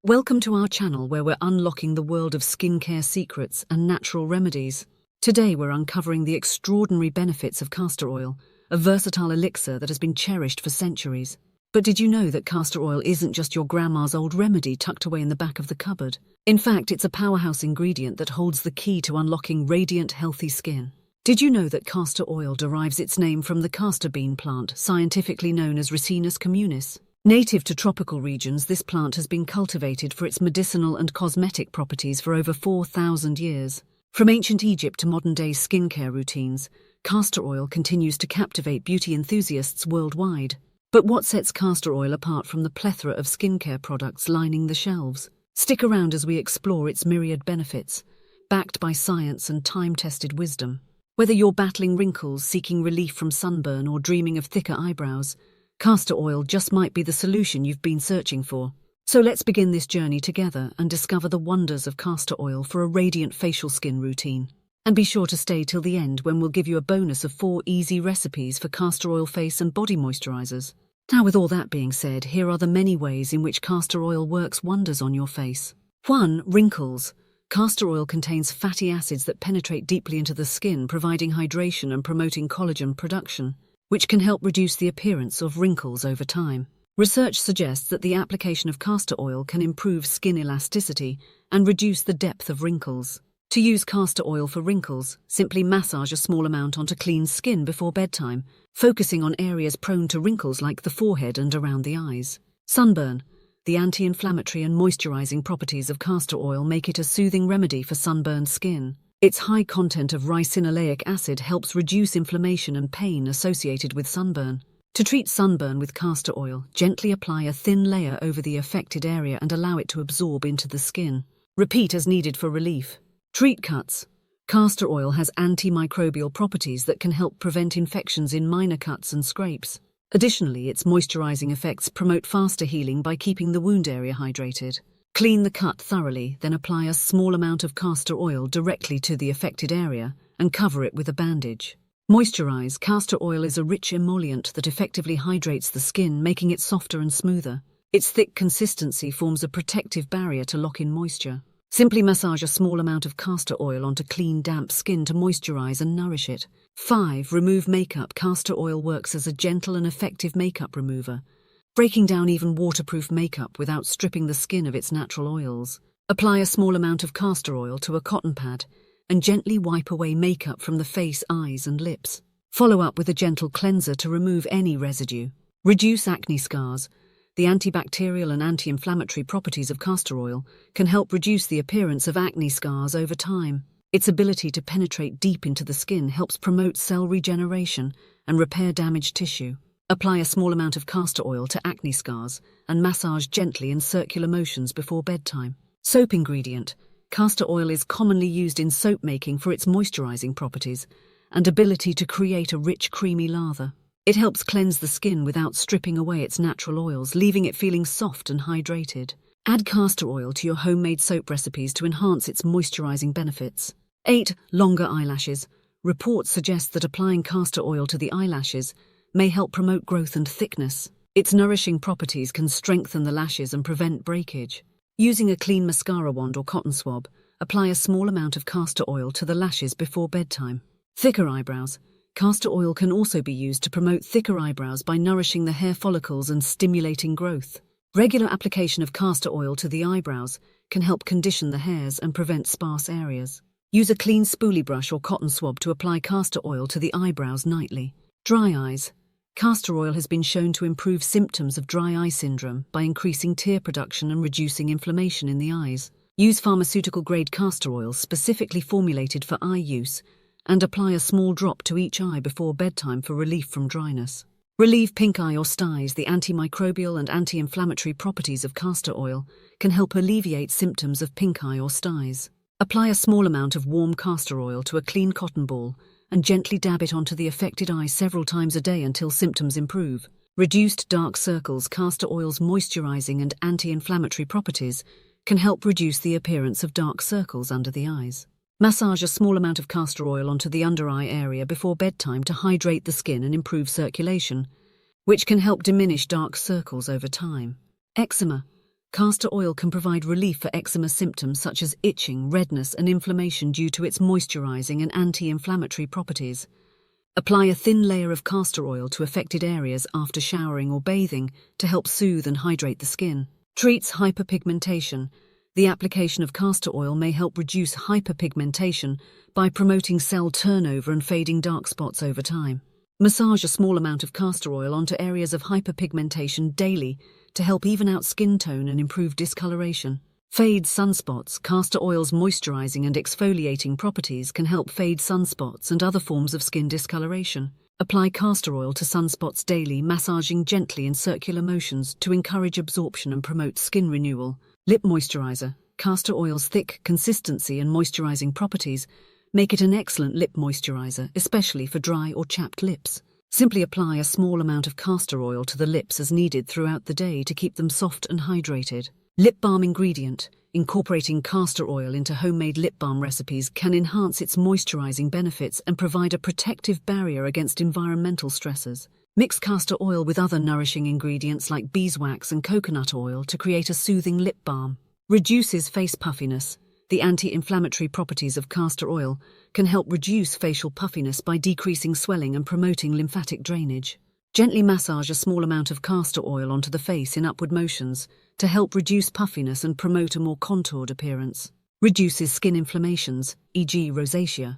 Welcome to our channel where we're unlocking the world of skincare secrets and natural remedies. Today we're uncovering the extraordinary benefits of castor oil, a versatile elixir that has been cherished for centuries. But did you know that castor oil isn't just your grandma's old remedy tucked away in the back of the cupboard? In fact, it's a powerhouse ingredient that holds the key to unlocking radiant, healthy skin. Did you know that castor oil derives its name from the castor bean plant, scientifically known as Ricinus communis? Native to tropical regions, this plant has been cultivated for its medicinal and cosmetic properties for over 4,000 years. From ancient Egypt to modern-day skincare routines, castor oil continues to captivate beauty enthusiasts worldwide. But what sets castor oil apart from the plethora of skincare products lining the shelves? Stick around as we explore its myriad benefits, backed by science and time-tested wisdom. Whether you're battling wrinkles, seeking relief from sunburn, or dreaming of thicker eyebrows, castor oil just might be the solution you've been searching for. So let's begin this journey together and discover the wonders of castor oil for a radiant facial skin routine. And be sure to stay till the end when we'll give you a bonus of 4 easy recipes for castor oil face and body moisturizers. Now, with all that being said, here are the many ways in which castor oil works wonders on your face. 1. Wrinkles. Castor oil contains fatty acids that penetrate deeply into the skin, providing hydration and promoting collagen production, which can help reduce the appearance of wrinkles over time. Research suggests that the application of castor oil can improve skin elasticity and reduce the depth of wrinkles. To use castor oil for wrinkles, simply massage a small amount onto clean skin before bedtime, focusing on areas prone to wrinkles like the forehead and around the eyes. Sunburn. The anti-inflammatory and moisturizing properties of castor oil make it a soothing remedy for sunburned skin. Its high content of ricinoleic acid helps reduce inflammation and pain associated with sunburn. To treat sunburn with castor oil, gently apply a thin layer over the affected area and allow it to absorb into the skin. Repeat as needed for relief. Treat cuts. Castor oil has antimicrobial properties that can help prevent infections in minor cuts and scrapes. Additionally, its moisturizing effects promote faster healing by keeping the wound area hydrated. Clean the cut thoroughly, then apply a small amount of castor oil directly to the affected area and cover it with a bandage. Moisturize. Castor oil is a rich emollient that effectively hydrates the skin, making it softer and smoother. Its thick consistency forms a protective barrier to lock in moisture. Simply massage a small amount of castor oil onto clean, damp skin to moisturize and nourish it. 5. Remove makeup. Castor oil works as a gentle and effective makeup remover, breaking down even waterproof makeup without stripping the skin of its natural oils. Apply a small amount of castor oil to a cotton pad and gently wipe away makeup from the face, eyes, and lips. Follow up with a gentle cleanser to remove any residue. Reduce acne scars. The antibacterial and anti-inflammatory properties of castor oil can help reduce the appearance of acne scars over time. Its ability to penetrate deep into the skin helps promote cell regeneration and repair damaged tissue. Apply a small amount of castor oil to acne scars and massage gently in circular motions before bedtime. Soap ingredient. Castor oil is commonly used in soap making for its moisturizing properties and ability to create a rich, creamy lather. It helps cleanse the skin without stripping away its natural oils, leaving it feeling soft and hydrated. Add castor oil to your homemade soap recipes to enhance its moisturizing benefits. 8. Longer eyelashes. Reports suggest that applying castor oil to the eyelashes may help promote growth and thickness. Its nourishing properties can strengthen the lashes and prevent breakage. Using a clean mascara wand or cotton swab, apply a small amount of castor oil to the lashes before bedtime. Thicker eyebrows. Castor oil can also be used to promote thicker eyebrows by nourishing the hair follicles and stimulating growth. Regular application of castor oil to the eyebrows can help condition the hairs and prevent sparse areas. Use a clean spoolie brush or cotton swab to apply castor oil to the eyebrows nightly. Dry eyes. Castor oil has been shown to improve symptoms of dry eye syndrome by increasing tear production and reducing inflammation in the eyes. Use pharmaceutical-grade castor oil specifically formulated for eye use and apply a small drop to each eye before bedtime for relief from dryness. Relieve pink eye or styes. The antimicrobial and anti-inflammatory properties of castor oil can help alleviate symptoms of pink eye or styes. Apply a small amount of warm castor oil to a clean cotton ball and gently dab it onto the affected eye several times a day until symptoms improve. Reduced dark circles. Castor oil's moisturizing and anti-inflammatory properties can help reduce the appearance of dark circles under the eyes. Massage a small amount of castor oil onto the under eye area before bedtime to hydrate the skin and improve circulation, which can help diminish dark circles over time. Eczema. Castor oil can provide relief for eczema symptoms such as itching, redness, and inflammation due to its moisturizing and anti-inflammatory properties. Apply a thin layer of castor oil to affected areas after showering or bathing to help soothe and hydrate the skin. Treats hyperpigmentation. The application of castor oil may help reduce hyperpigmentation by promoting cell turnover and fading dark spots over time. Massage a small amount of castor oil onto areas of hyperpigmentation daily to help even out skin tone and improve discoloration. Fade sunspots. Castor oil's moisturizing and exfoliating properties can help fade sunspots and other forms of skin discoloration. Apply castor oil to sunspots daily, massaging gently in circular motions to encourage absorption and promote skin renewal. Lip moisturizer. Castor oil's thick consistency and moisturizing properties make it an excellent lip moisturizer, especially for dry or chapped lips. Simply apply a small amount of castor oil to the lips as needed throughout the day to keep them soft and hydrated. Lip balm ingredient. Incorporating castor oil into homemade lip balm recipes can enhance its moisturizing benefits and provide a protective barrier against environmental stressors. Mix castor oil with other nourishing ingredients like beeswax and coconut oil to create a soothing lip balm. Reduces face puffiness. The anti-inflammatory properties of castor oil can help reduce facial puffiness by decreasing swelling and promoting lymphatic drainage. Gently massage a small amount of castor oil onto the face in upward motions to help reduce puffiness and promote a more contoured appearance. Reduces skin inflammations, e.g. rosacea.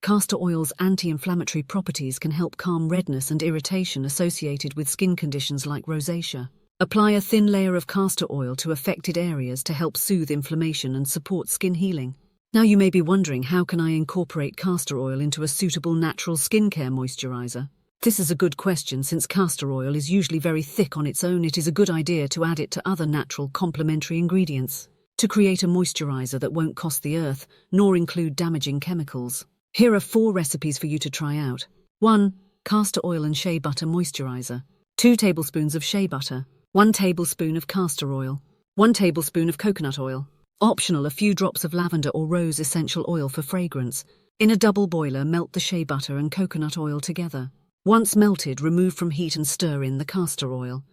Castor oil's anti-inflammatory properties can help calm redness and irritation associated with skin conditions like rosacea. Apply a thin layer of castor oil to affected areas to help soothe inflammation and support skin healing. Now you may be wondering, how can I incorporate castor oil into a suitable natural skincare moisturizer? This is a good question. Since castor oil is usually very thick on its own, it is a good idea to add it to other natural complementary ingredients to create a moisturizer that won't cost the earth nor include damaging chemicals. Here are 4 recipes for you to try out. 1. Castor oil and shea butter moisturizer. 2 tablespoons of shea butter. 1 tablespoon of castor oil. 1 tablespoon of coconut oil. Optional, a few drops of lavender or rose essential oil for fragrance. In a double boiler, melt the shea butter and coconut oil together. Once melted, remove from heat and stir in the castor oil.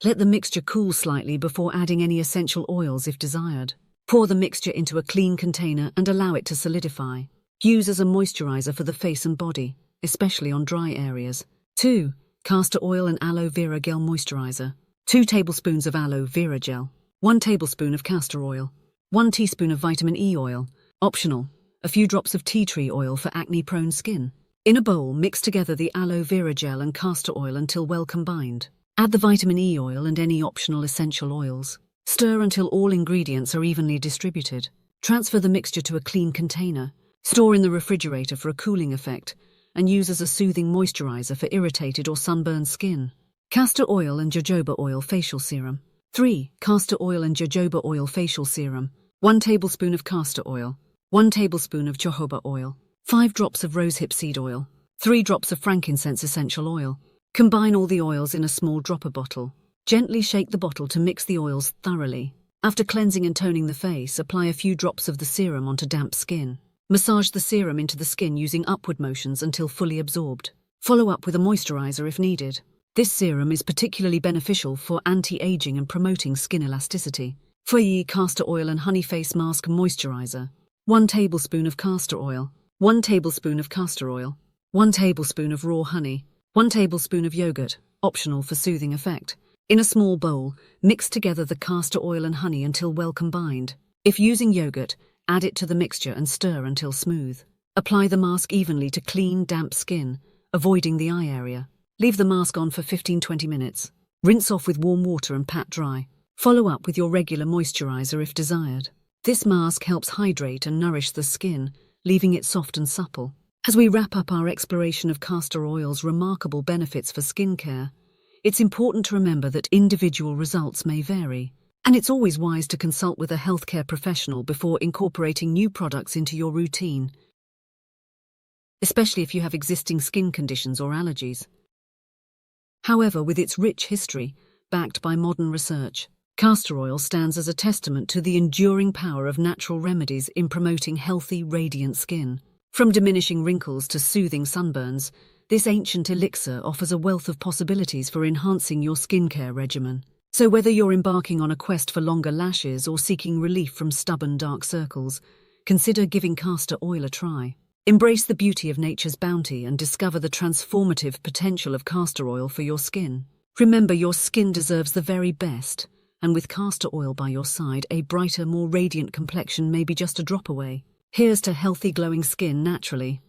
Let the mixture cool slightly before adding any essential oils if desired. Pour the mixture into a clean container and allow it to solidify. Use as a moisturizer for the face and body, especially on dry areas. 2. Castor oil and aloe vera gel moisturizer. 2 tablespoons of aloe vera gel. 1 tablespoon of castor oil. 1 teaspoon of vitamin E oil. Optional, a few drops of tea tree oil for acne-prone skin. In a bowl, mix together the aloe vera gel and castor oil until well combined. Add the vitamin E oil and any optional essential oils. Stir until all ingredients are evenly distributed. Transfer the mixture to a clean container. Store in the refrigerator for a cooling effect and use as a soothing moisturizer for irritated or sunburned skin. Castor oil and jojoba oil facial serum. 3. Castor oil and jojoba oil facial serum. 1 tablespoon of castor oil. 1 tablespoon of jojoba oil. 5 drops of rosehip seed oil. 3 drops of frankincense essential oil. Combine all the oils in a small dropper bottle. Gently shake the bottle to mix the oils thoroughly. After cleansing and toning the face, apply a few drops of the serum onto damp skin. Massage the serum into the skin using upward motions until fully absorbed. Follow up with a moisturizer if needed. This serum is particularly beneficial for anti-aging and promoting skin elasticity. 4. Castor oil and honey face mask moisturizer. 1 tablespoon of castor oil. 1 tablespoon of castor oil. 1 tablespoon of raw honey. 1 tablespoon of yogurt, optional for soothing effect. In a small bowl, mix together the castor oil and honey until well combined. If using yogurt, add it to the mixture and stir until smooth. Apply the mask evenly to clean, damp skin, avoiding the eye area. Leave the mask on for 15-20 minutes. Rinse off with warm water and pat dry. Follow up with your regular moisturizer if desired. This mask helps hydrate and nourish the skin, leaving it soft and supple. As we wrap up our exploration of castor oil's remarkable benefits for skincare, it's important to remember that individual results may vary, and it's always wise to consult with a healthcare professional before incorporating new products into your routine, especially if you have existing skin conditions or allergies. However, with its rich history, backed by modern research, castor oil stands as a testament to the enduring power of natural remedies in promoting healthy, radiant skin. From diminishing wrinkles to soothing sunburns, this ancient elixir offers a wealth of possibilities for enhancing your skincare regimen. So whether you're embarking on a quest for longer lashes or seeking relief from stubborn dark circles, consider giving castor oil a try. Embrace the beauty of nature's bounty and discover the transformative potential of castor oil for your skin. Remember, your skin deserves the very best, and with castor oil by your side, a brighter, more radiant complexion may be just a drop away. Here's to healthy, glowing skin naturally.